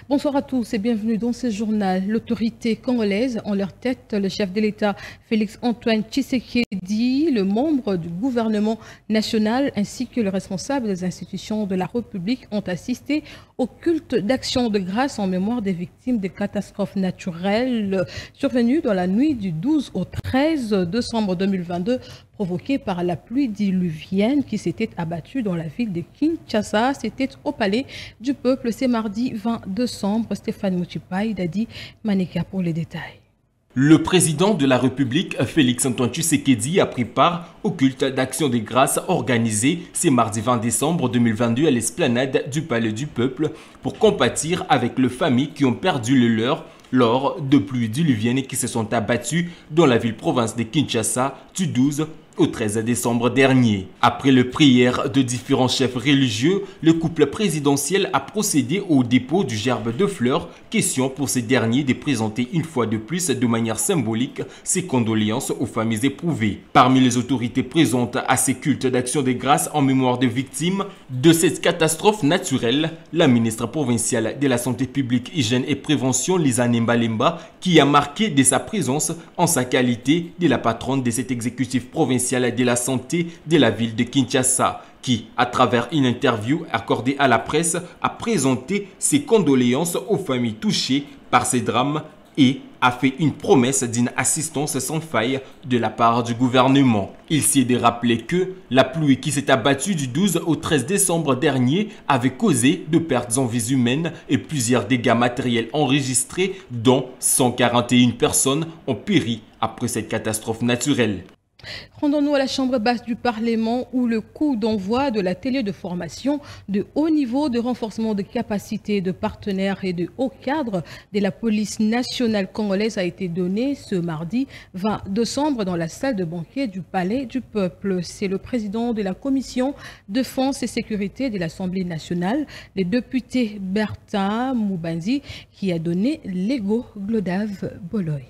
Bonsoir à tous et bienvenue dans ce journal. L'autorité congolaise, en leur tête, le chef de l'État Félix-Antoine Tshisekedi, le membre du gouvernement national ainsi que le responsable des institutions de la République ont assisté au culte d'action de grâce en mémoire des victimes des catastrophes naturelles survenues dans la nuit du 12 au 13 décembre 2022 provoquée par la pluie diluvienne qui s'était abattue dans la ville de Kinshasa. C'était au palais du peuple, c'est mardi 20 décembre. Stéphane Mouchipaï, Dadi Maneka pour les détails. Le président de la République, Félix-Antoine Tshisekedi, a pris part au culte d'action de grâce organisé ce mardi 20 décembre 2022 à l'esplanade du Palais du Peuple pour compatir avec les familles qui ont perdu le leur lors de pluies diluviennes qui se sont abattues dans la ville-province de Kinshasa du 12 au 13 décembre dernier. Après les prières de différents chefs religieux, le couple présidentiel a procédé au dépôt du gerbe de fleurs, question pour ces derniers de présenter une fois de plus de manière symbolique ses condoléances aux familles éprouvées. Parmi les autorités présentes à ces cultes d'action de grâce en mémoire des victimes de cette catastrophe naturelle, la ministre provinciale de la Santé publique, Hygiène et Prévention, Lisa Nemba-Lemba, qui a marqué de sa présence en sa qualité de la patronne de cet exécutif provincial de la santé de la ville de Kinshasa, qui, à travers une interview accordée à la presse, a présenté ses condoléances aux familles touchées par ces drames et a fait une promesse d'une assistance sans faille de la part du gouvernement. Il s'est de rappeler que la pluie qui s'est abattue du 12 au 13 décembre dernier avait causé de pertes en vies humaines et plusieurs dégâts matériels enregistrés, dont 141 personnes ont péri après cette catastrophe naturelle. Rendons-nous à la chambre basse du Parlement où le coup d'envoi de l'atelier de formation de haut niveau de renforcement de capacités de partenaires et de hauts cadres de la police nationale congolaise a été donné ce mardi 20 décembre dans la salle de banquet du Palais du Peuple. C'est le président de la commission défense et sécurité de l'Assemblée nationale, le député Bertin Moubanzi, qui a donné l'ego Glodave Boloy.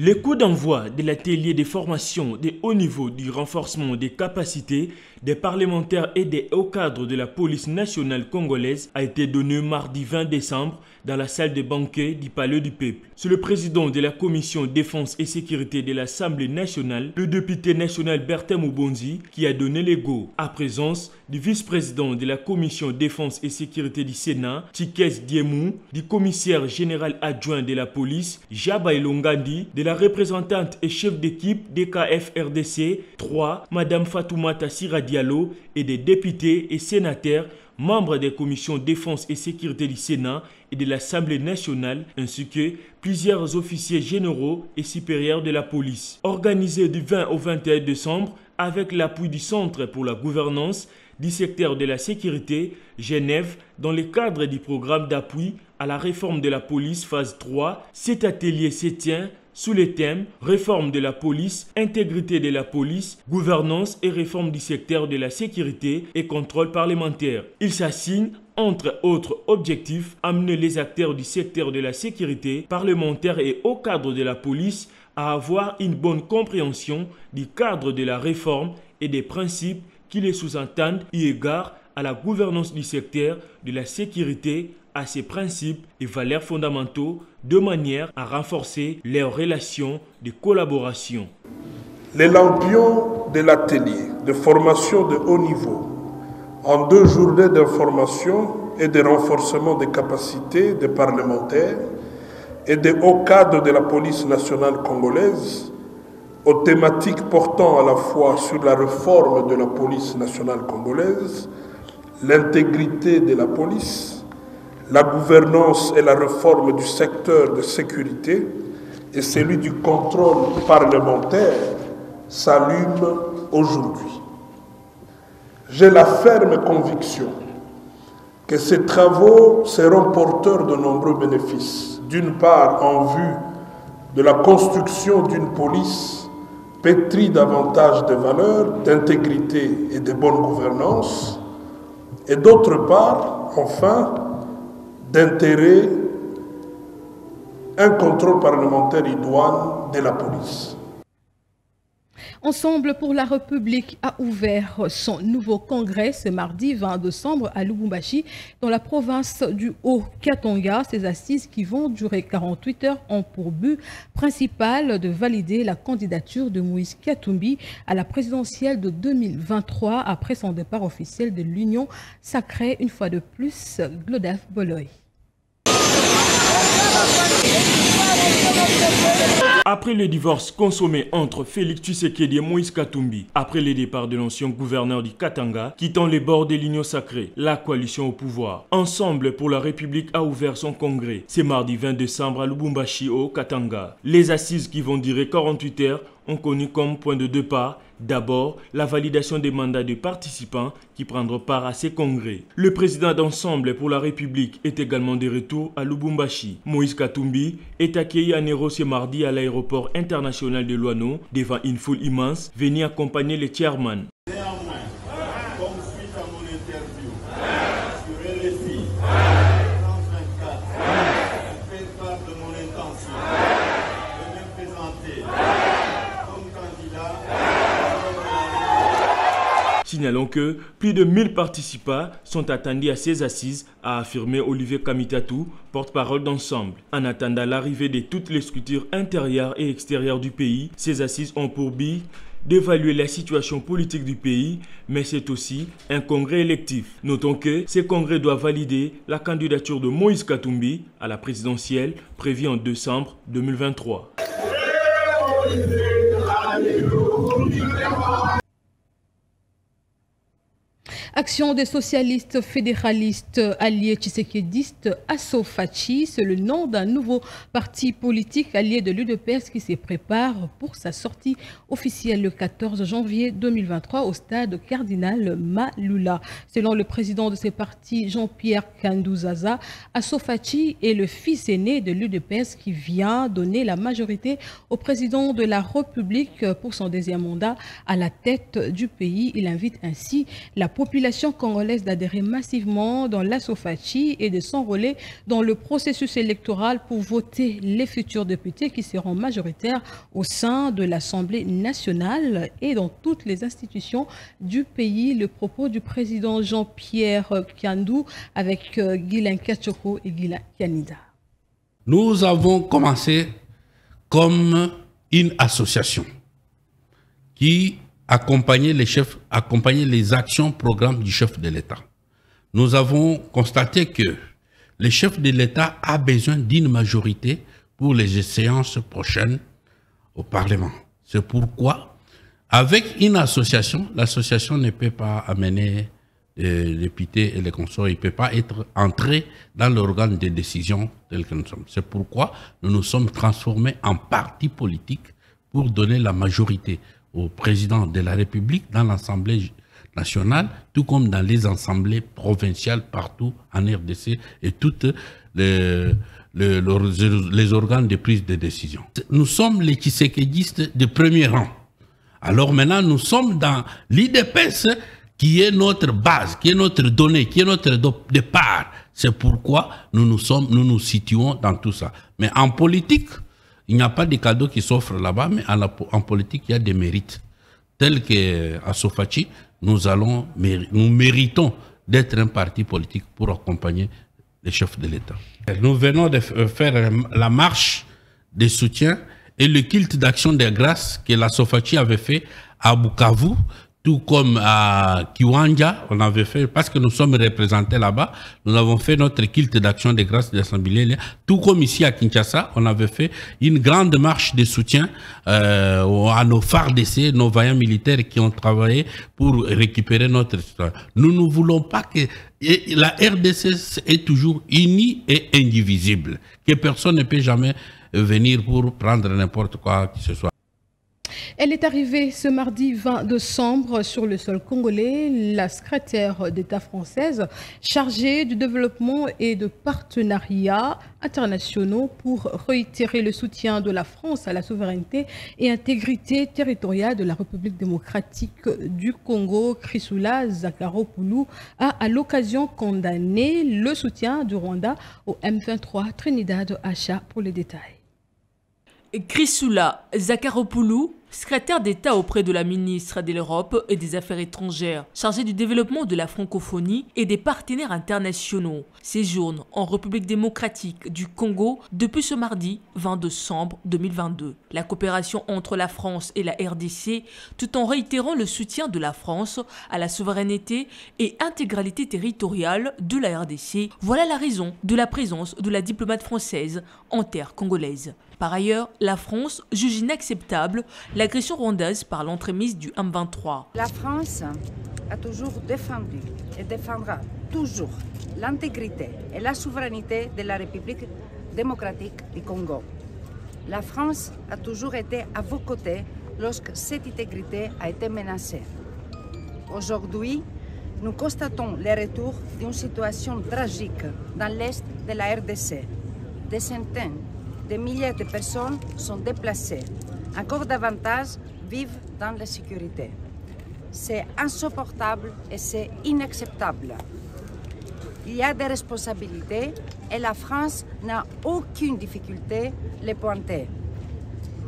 Le coup d'envoi de l'atelier de formation de haut niveau du renforcement des capacités des parlementaires et des hauts cadres de la police nationale congolaise a été donné mardi 20 décembre dans la salle de banquet du Palais du Peuple. C'est le président de la commission défense et sécurité de l'Assemblée nationale, le député national Bertin Moubanzi, qui a donné le go, à présence du vice-président de la commission défense et sécurité du Sénat, Tikes Diemou, du commissaire général adjoint de la police, Jaba Elongandi, de la représentante et chef d'équipe DKF RDC 3, Madame Fatoumata Sira Diallo, et des députés et sénateurs membres des commissions défense et sécurité du Sénat et de l'Assemblée nationale, ainsi que plusieurs officiers généraux et supérieurs de la police. Organisé du 20 au 21 décembre avec l'appui du Centre pour la gouvernance du secteur de la sécurité, Genève, dans le cadre du programme d'appui à la réforme de la police phase 3, cet atelier se tient sous les thèmes réforme de la police, intégrité de la police, gouvernance et réforme du secteur de la sécurité et contrôle parlementaire. Il s'assigne entre autres objectifs, amener les acteurs du secteur de la sécurité, parlementaires et hauts cadres de la police à avoir une bonne compréhension du cadre de la réforme et des principes qui les sous-entendent eu égard à la gouvernance du secteur de la sécurité, à ses principes et valeurs fondamentaux de manière à renforcer leurs relations de collaboration. Les lampions de l'atelier de formation de haut niveau en 2 journées d'information et de renforcement des capacités des parlementaires et des hauts cadres de la police nationale congolaise aux thématiques portant à la fois sur la réforme de la police nationale congolaise, l'intégrité de la police, la gouvernance et la réforme du secteur de sécurité et celui du contrôle parlementaire s'allument aujourd'hui. J'ai la ferme conviction que ces travaux seront porteurs de nombreux bénéfices. D'une part, en vue de la construction d'une police pétrie davantage de valeurs, d'intégrité et de bonne gouvernance, et d'autre part, enfin, d'intérêt, un contrôle parlementaire idoine de la police. Ensemble pour la République a ouvert son nouveau congrès ce mardi 20 décembre à Lubumbashi, dans la province du Haut-Katanga. Ces assises qui vont durer 48 heures ont pour but principal de valider la candidature de Moïse Katumbi à la présidentielle de 2023 après son départ officiel de l'Union sacrée. Une fois de plus, Glodaf Boloy. Après le divorce consommé entre Félix Tshisekedi et Moïse Katumbi, après le départ de l'ancien gouverneur du Katanga, quittant les bords de l'Union sacrée, la coalition au pouvoir, Ensemble pour la République a ouvert son congrès. C'est mardi 20 décembre à Lubumbashi au Katanga. Les assises qui vont durer 48 heures ont connu comme point de départ d'abord la validation des mandats de participants qui prendront part à ces congrès. Le président d'Ensemble pour la République est également de retour à Lubumbashi. Moïse Katumbi est accueilli à Nero ce mardi à l'aéroport international de Luano devant une foule immense venue accompagner le chairman. Néanmoins, comme suite à mon interview sur LFI 124, je fais part de mon intention de me présenter comme candidat. Signalons que plus de 1000 participants sont attendus à ces assises, a affirmé Olivier Kamitatou, porte-parole d'Ensemble. En attendant l'arrivée de toutes les structures intérieures et extérieures du pays, ces assises ont pour but d'évaluer la situation politique du pays, mais c'est aussi un congrès électif. Notons que ces congrès doivent valider la candidature de Moïse Katumbi à la présidentielle prévue en décembre 2023. Action des socialistes fédéralistes alliés tshisekédistes, Assofachi, c'est le nom d'un nouveau parti politique allié de l'UDPS qui se prépare pour sa sortie officielle le 14 janvier 2023 au stade Cardinal Malula. Selon le président de ce parti, Jean-Pierre Kandouzaza, Assofachi est le fils aîné de l'UDPS qui vient donner la majorité au président de la République pour son deuxième mandat à la tête du pays. Il invite ainsi la population congolaise d'adhérer massivement dans l'Assofachi et de s'enrôler dans le processus électoral pour voter les futurs députés qui seront majoritaires au sein de l'Assemblée nationale et dans toutes les institutions du pays. Le propos du président Jean-Pierre Kandou avec Guilain Kachoko et Guilain Kanida. Nous avons commencé comme une association qui accompagner les actions, programmes du chef de l'État. Nous avons constaté que le chef de l'État a besoin d'une majorité pour les séances prochaines au Parlement. C'est pourquoi, avec une association, l'association ne peut pas amener les députés et les consorts, il ne peut pas être entré dans l'organe de décision tel que nous sommes. C'est pourquoi nous nous sommes transformés en parti politique pour donner la majorité au président de la République dans l'Assemblée nationale, tout comme dans les assemblées provinciales partout en RDC et toutes les organes de prise de décision. Nous sommes les tshisekédistes de premier rang. Alors maintenant, nous sommes dans l'IDPS qui est notre base, qui est notre donnée, qui est notre départ. C'est pourquoi nous nous situons dans tout ça. Mais en politique, il n'y a pas de cadeaux qui s'offrent là-bas, mais en politique, il y a des mérites. Tels qu'à Sofachi, nous méritons d'être un parti politique pour accompagner les chefs de l'État. Nous venons de faire la marche de soutien et le culte d'action des grâces que la Sofachi avait fait à Bukavu, tout comme à Kiwanja, on avait fait, parce que nous sommes représentés là-bas, nous avons fait notre culte d'action des grâces de l'Assemblée. Tout comme ici à Kinshasa, on avait fait une grande marche de soutien à nos FARDC, nos vaillants militaires qui ont travaillé pour récupérer notre histoire. Nous ne voulons pas que la RDC est toujours unie et indivisible, que personne ne peut jamais venir pour prendre n'importe quoi que ce soit. Elle est arrivée ce mardi 20 décembre sur le sol congolais. La secrétaire d'État française chargée du développement et de partenariats internationaux pour réitérer le soutien de la France à la souveraineté et intégrité territoriale de la République démocratique du Congo, Chrysoula Zakharopoulou a à l'occasion condamné le soutien du Rwanda au M23 Trinidad Acha pour les détails. Chrysoula Zakharopoulou secrétaire d'État auprès de la ministre de l'Europe et des Affaires étrangères, chargée du développement de la francophonie et des partenaires internationaux, séjourne en République démocratique du Congo depuis ce mardi 20 décembre 2022. La coopération entre la France et la RDC, tout en réitérant le soutien de la France à la souveraineté et intégralité territoriale de la RDC, voilà la raison de la présence de la diplomate française en terre congolaise. Par ailleurs, la France juge inacceptable l'agression rwandaise par l'entremise du M23. La France a toujours défendu et défendra toujours l'intégrité et la souveraineté de la République démocratique du Congo. La France a toujours été à vos côtés lorsque cette intégrité a été menacée. Aujourd'hui, nous constatons le retour d'une situation tragique dans l'est de la RDC. Des centaines de milliers de personnes sont déplacées. Encore davantage vivent dans l'insécurité. C'est insupportable et c'est inacceptable. Il y a des responsabilités et la France n'a aucune difficulté à les pointer.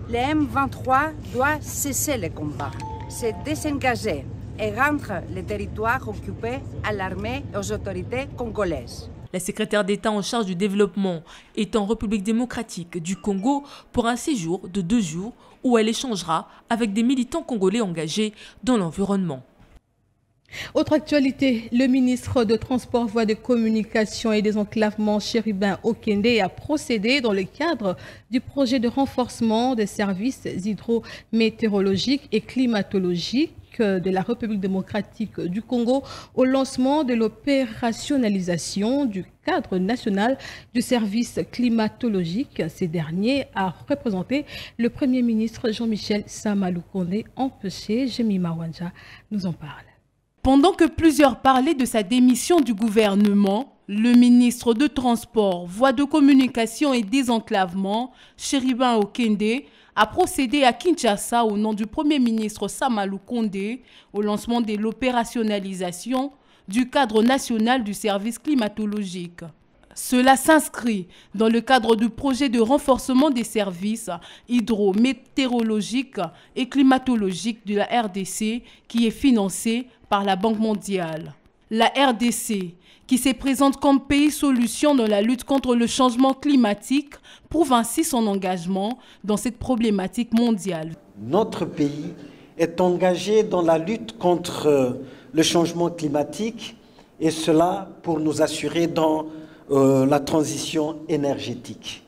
Le M23 doit cesser le combat, se désengager et rendre les territoires occupés à l'armée et aux autorités congolaises. La secrétaire d'État en charge du développement est en République démocratique du Congo pour un séjour de 2 jours où elle échangera avec des militants congolais engagés dans l'environnement. Autre actualité, le ministre de Transport, Voies de Communication et Désenclavement, Chérubin Okende, a procédé dans le cadre du projet de renforcement des services hydrométéorologiques et climatologiques de la République démocratique du Congo au lancement de l'opérationnalisation du cadre national du service climatologique. Ces derniers a représenté le Premier ministre Jean-Michel Samaloukonde empêché. Jemima Wanja nous en parle. Pendant que plusieurs parlaient de sa démission du gouvernement, le ministre de Transport, Voies de Communication et Désenclavement, Chérubin Okende, a procédé à Kinshasa au nom du Premier ministre Samaloukonde au lancement de l'opérationnalisation du cadre national du service climatologique. Cela s'inscrit dans le cadre du projet de renforcement des services hydrométéorologiques et climatologiques de la RDC qui est financé par la Banque mondiale. La RDC, qui se présente comme pays solution dans la lutte contre le changement climatique, prouve ainsi son engagement dans cette problématique mondiale. Notre pays est engagé dans la lutte contre le changement climatique et cela pour nous assurer dans la transition énergétique.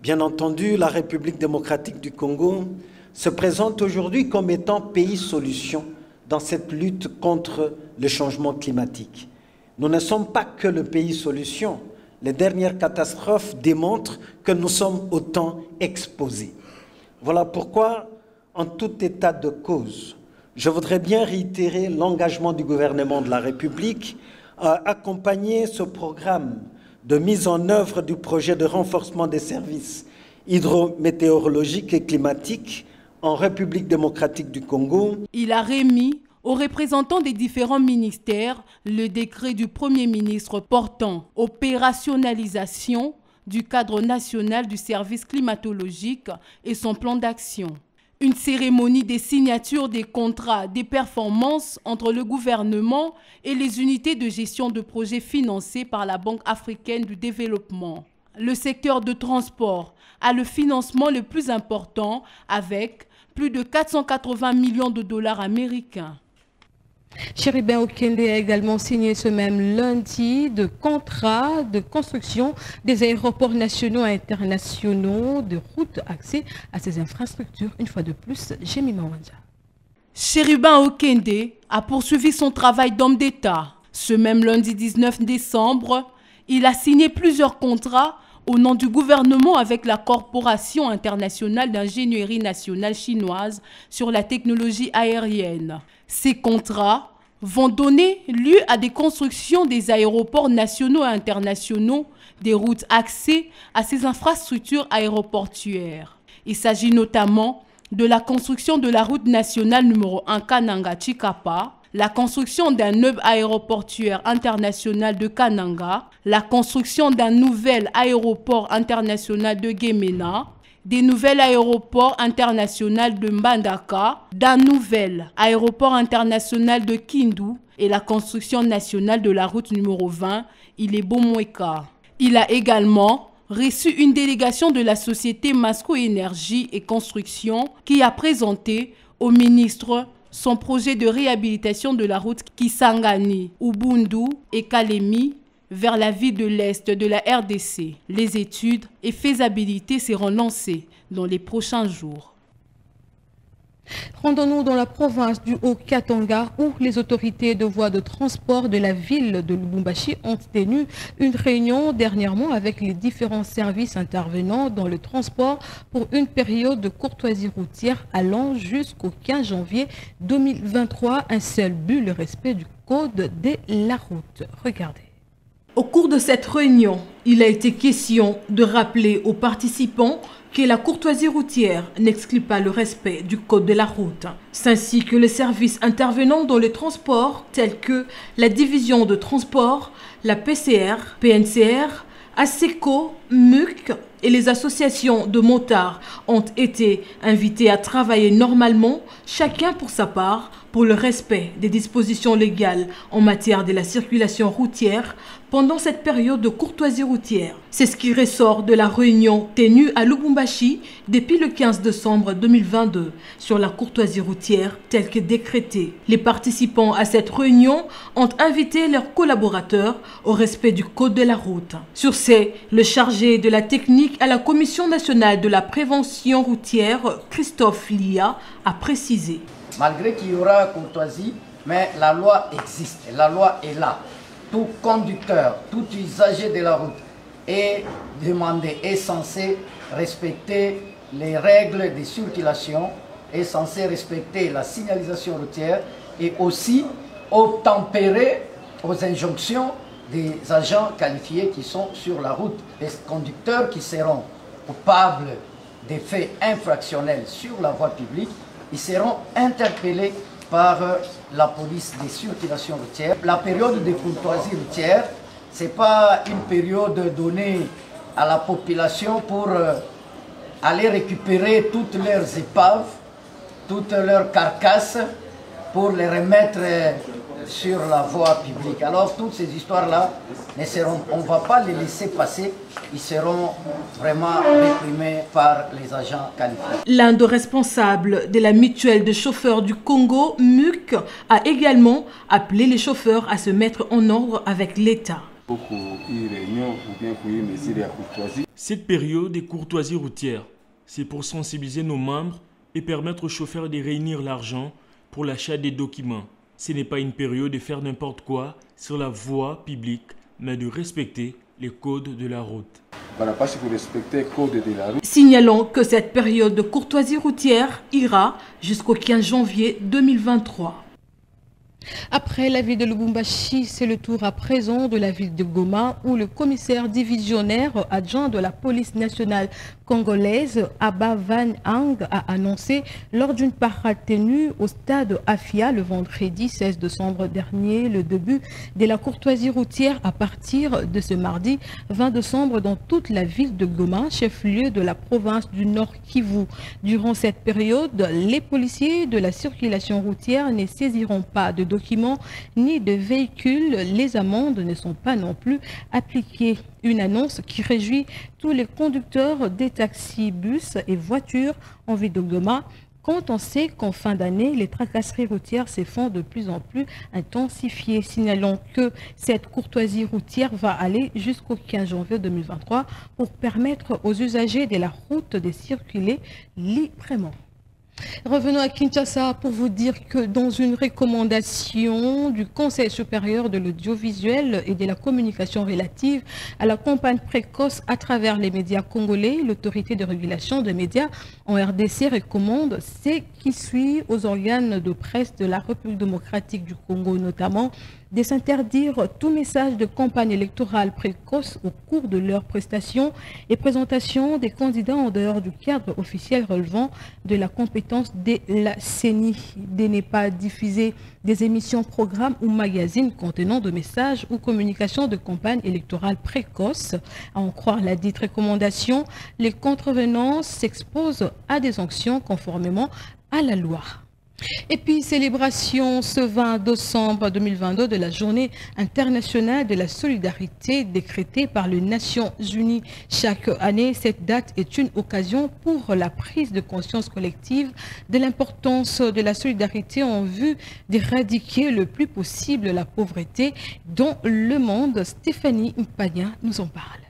Bien entendu, la République démocratique du Congo se présente aujourd'hui comme étant pays solution dans cette lutte contre le changement climatique. Nous ne sommes pas que le pays solution. Les dernières catastrophes démontrent que nous sommes autant exposés. Voilà pourquoi, en tout état de cause, je voudrais bien réitérer l'engagement du gouvernement de la République à accompagner ce programme de mise en œuvre du projet de renforcement des services hydrométéorologiques et climatiques en République démocratique du Congo. Il a remis aux représentants des différents ministères le décret du Premier ministre portant opérationnalisation du cadre national du service climatologique et son plan d'action. Une cérémonie des signatures des contrats des performances entre le gouvernement et les unités de gestion de projets financés par la Banque africaine du développement. Le secteur de transport a le financement le plus important avec plus de 480 millions de dollars américains. Chérubin Okende a également signé ce même lundi de contrats de construction des aéroports nationaux et internationaux de routes accès à ces infrastructures. Une fois de plus, Jemima Wanja. Chérubin Okende a poursuivi son travail d'homme d'État. Ce même lundi 19 décembre, il a signé plusieurs contrats au nom du gouvernement avec la Corporation internationale d'ingénierie nationale chinoise sur la technologie aérienne. Ces contrats vont donner lieu à des constructions des aéroports nationaux et internationaux, des routes accès à ces infrastructures aéroportuaires. Il s'agit notamment de la construction de la route nationale numéro 1 Kananga-Chikapa, la construction d'un hub aéroportuaire international de Kananga, la construction d'un nouvel aéroport international de Gemena des nouveaux aéroports internationaux de Mbandaka, d'un nouvel aéroport international de Kindu et la construction nationale de la route numéro 20, Ilebo-Mweka. Il a également reçu une délégation de la société Masco Énergie et Construction qui a présenté au ministre son projet de réhabilitation de la route Kisangani, Ubundu et Kalemi vers la ville de l'Est de la RDC. Les études et faisabilité seront lancées dans les prochains jours. Rendons-nous dans la province du Haut-Katanga où les autorités de voies de transport de la ville de Lubumbashi ont tenu une réunion dernièrement avec les différents services intervenants dans le transport pour une période de courtoisie routière allant jusqu'au 15 janvier 2023. Un seul but, le respect du code de la route. Regardez. Au cours de cette réunion, il a été question de rappeler aux participants que la courtoisie routière n'exclut pas le respect du code de la route, ainsi que les services intervenant dans les transports tels que la division de transport, la PCR, PNCR, ASECO, MUC et les associations de motards ont été invités à travailler normalement, chacun pour sa part, pour le respect des dispositions légales en matière de la circulation routière pendant cette période de courtoisie routière. C'est ce qui ressort de la réunion tenue à Lubumbashi depuis le 15 décembre 2022 sur la courtoisie routière telle que décrétée. Les participants à cette réunion ont invité leurs collaborateurs au respect du code de la route. Sur ce, le chargé de la technique à la Commission nationale de la prévention routière, Christophe Lia, a précisé. Malgré qu'il y aura courtoisie, mais la loi existe, et la loi est là. Tout conducteur, tout usager de la route est demandé, est censé respecter les règles de circulation, est censé respecter la signalisation routière et aussi obtempérer aux injonctions des agents qualifiés qui sont sur la route. Les conducteurs qui seront coupables des faits infractionnels sur la voie publique, ils seront interpellés par la police des circulations routières. La période de courtoisie routière, ce n'est pas une période donnée à la population pour aller récupérer toutes leurs épaves, toutes leurs carcasses, pour les remettre sur la voie publique. Alors toutes ces histoires-là, on ne va pas les laisser passer, ils seront vraiment réprimés par les agents qualifiés. L'un des responsables de la mutuelle de chauffeurs du Congo, MUC, a également appelé les chauffeurs à se mettre en ordre avec l'État. Cette période de courtoisie routière, c'est pour sensibiliser nos membres et permettre aux chauffeurs de réunir l'argent pour l'achat des documents. Ce n'est pas une période de faire n'importe quoi sur la voie publique, mais de respecter les codes de la route. Signalons que cette période de courtoisie routière ira jusqu'au 15 janvier 2023. Après la ville de Lubumbashi, c'est le tour à présent de la ville de Goma où le commissaire divisionnaire adjoint de la police nationale congolaise, Abba Van Hang, a annoncé lors d'une parade tenue au stade Afia le vendredi 16 décembre dernier le début de la courtoisie routière à partir de ce mardi 20 décembre dans toute la ville de Goma, chef-lieu de la province du Nord Kivu. Durant cette période, les policiers de la circulation routière ne saisiront pas de documents ni de véhicules. Les amendes ne sont pas non plus appliquées. Une annonce qui réjouit tous les conducteurs des taxis, bus et voitures en ville de Goma, quand on sait qu'en fin d'année, les tracasseries routières se font de plus en plus intensifiées. Signalons que cette courtoisie routière va aller jusqu'au 15 janvier 2023 pour permettre aux usagers de la route de circuler librement. Revenons à Kinshasa pour vous dire que dans une recommandation du Conseil supérieur de l'audiovisuel et de la communication relative à la campagne précoce à travers les médias congolais, l'autorité de régulation des médias en RDC recommande ce qui suit aux organes de presse de la République démocratique du Congo, notamment de s'interdire tout message de campagne électorale précoce au cours de leur prestation et présentation des candidats en dehors du cadre officiel relevant de la compétence de la CENI, de ne pas diffuser des émissions, programmes ou magazines contenant de messages ou communications de campagne électorale précoce. À en croire la dite recommandation, les contrevenants s'exposent à des sanctions conformément à la loi. Et puis, célébration ce 20 décembre 2022 de la Journée internationale de la solidarité décrétée par les Nations Unies. Chaque année, cette date est une occasion pour la prise de conscience collective de l'importance de la solidarité en vue d'éradiquer le plus possible la pauvreté dans le monde. Stéphanie Mpagna nous en parle.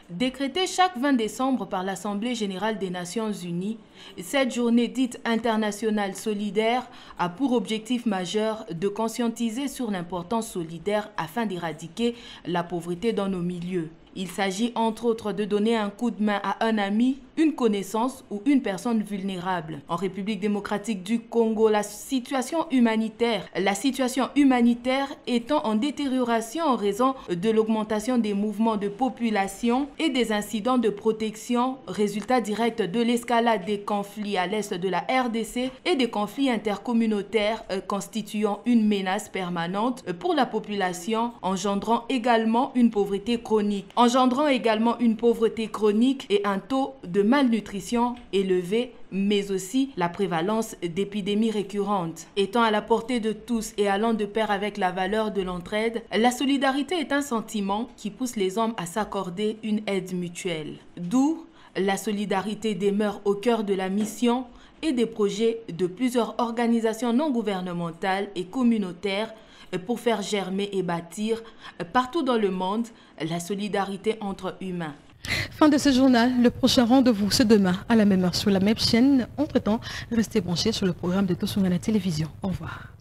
Décrétée chaque 20 décembre par l'Assemblée générale des Nations unies, cette journée dite internationale solidaire a pour objectif majeur de conscientiser sur l'importance solidaire afin d'éradiquer la pauvreté dans nos milieux. Il s'agit entre autres de donner un coup de main à un ami, une connaissance ou une personne vulnérable. En République démocratique du Congo, la situation humanitaire étant en détérioration en raison de l'augmentation des mouvements de population et des incidents de protection, résultat direct de l'escalade des conflits à l'est de la RDC et des conflits intercommunautaires constituant une menace permanente pour la population, engendrant également une pauvreté chronique et un taux de malnutrition élevé, mais aussi la prévalence d'épidémies récurrentes. Étant à la portée de tous et allant de pair avec la valeur de l'entraide, la solidarité est un sentiment qui pousse les hommes à s'accorder une aide mutuelle. D'où la solidarité demeure au cœur de la mission et des projets de plusieurs organisations non gouvernementales et communautaires pour faire germer et bâtir partout dans le monde la solidarité entre humains. Fin de ce journal. Le prochain rendez-vous, c'est demain à la même heure sur la même chaîne. Entre-temps, restez branchés sur le programme de Tosungana Télévision. Au revoir.